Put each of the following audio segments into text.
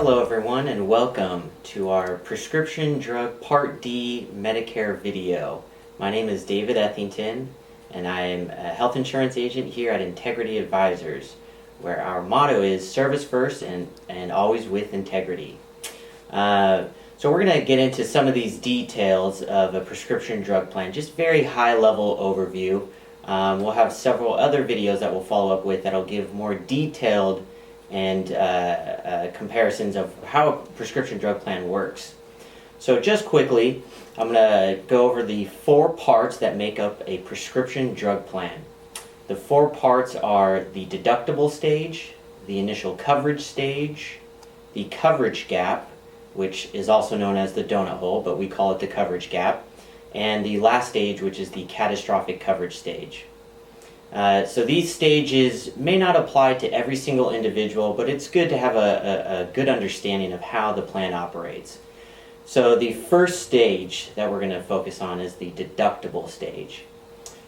Hello everyone and welcome to our Prescription Drug Part D Medicare video. My name is David Ethington and I am a health insurance agent here at Integrity Advisors, where our motto is service first and always with integrity. So we're going to get into some of these details of a prescription drug plan, just very high level overview. We'll have several other videos that we'll follow up with that'll give more detailed and comparisons of how a prescription drug plan works. So just quickly, I'm going to go over the 4 parts that make up a prescription drug plan. The 4 parts are the deductible stage, the initial coverage stage, the coverage gap, which is also known as the donut hole, but we call it the coverage gap, and the last stage, which is the catastrophic coverage stage. So these stages may not apply to every single individual, but it's good to have a good understanding of how the plan operates. So the first stage that we're going to focus on is the deductible stage.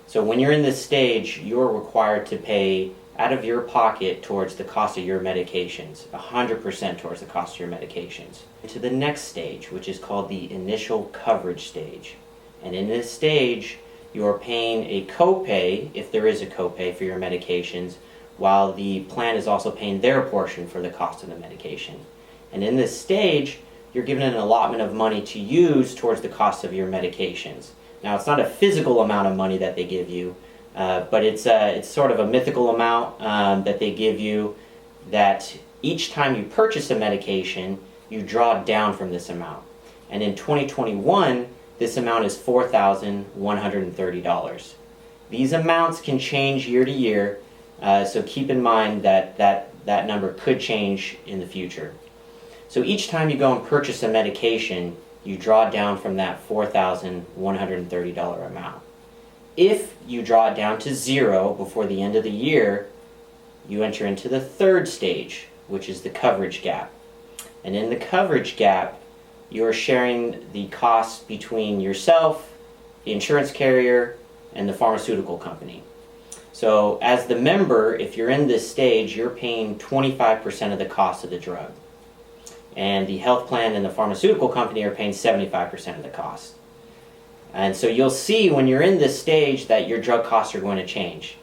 So when you're in this stage, you're required to pay out of your pocket towards the cost of your medications, 100% towards the cost of your medications. To the next stage, which is called the initial coverage stage. And in this stage, you are paying a copay, if there is a copay for your medications, while the plan is also paying their portion for the cost of the medication. And in this stage, you're given an allotment of money to use towards the cost of your medications. Now, it's not a physical amount of money that they give you, but it's sort of a mythical amount that they give you, that each time you purchase a medication, you draw down from this amount. And in 2021, this amount is $4,130. These amounts can change year to year, so keep in mind that that number could change in the future. So each time you go and purchase a medication, you draw down from that $4,130 amount. If you draw it down to 0 before the end of the year, you enter into the third stage, which is the coverage gap. And in the coverage gap, you're sharing the costs between yourself, the insurance carrier, and the pharmaceutical company. So as the member, if you're in this stage, you're paying 25% of the cost of the drug. And the health plan and the pharmaceutical company are paying 75% of the cost. And so you'll see when you're in this stage that your drug costs are going to change.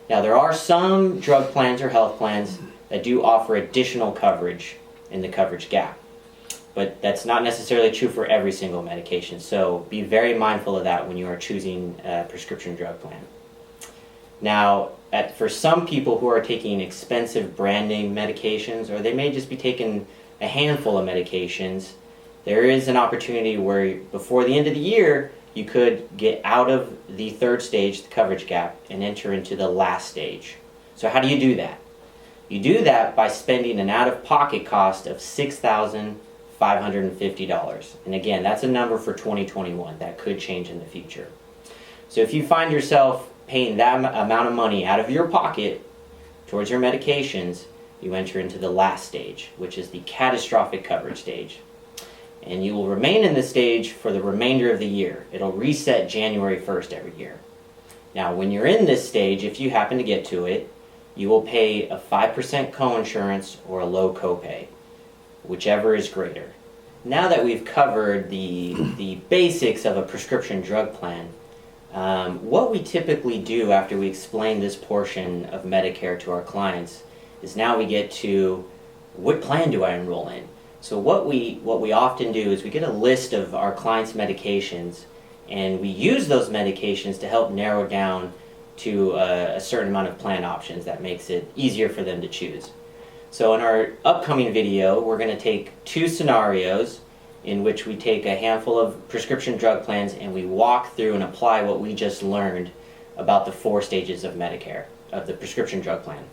Now, there are some drug plans or health plans that do offer additional coverage in the coverage gap. But that's not necessarily true for every single medication, so be very mindful of that when you are choosing a prescription drug plan. Now, for some people who are taking expensive brand name medications, or they may just be taking a handful of medications, there is an opportunity where before the end of the year, you could get out of the third stage, the coverage gap, and enter into the last stage. So how do you do that? You do that by spending an out-of-pocket cost of $6,550. And again, that's a number for 2021. That could change in the future. So if you find yourself paying that amount of money out of your pocket towards your medications, you enter into the last stage, which is the catastrophic coverage stage. And you will remain in this stage for the remainder of the year. It'll reset January 1st every year. Now, when you're in this stage, if you happen to get to it, you will pay a 5% coinsurance or a low copay, whichever is greater. Now that we've covered the basics of a prescription drug plan, what we typically do after we explain this portion of Medicare to our clients is now we get to, what plan do I enroll in? So what we often do is we get a list of our clients' medications, and we use those medications to help narrow down to a certain amount of plan options that makes it easier for them to choose. So in our upcoming video, we're going to take 2 scenarios in which we take a handful of prescription drug plans and we walk through and apply what we just learned about the 4 stages of Medicare, of the prescription drug plan.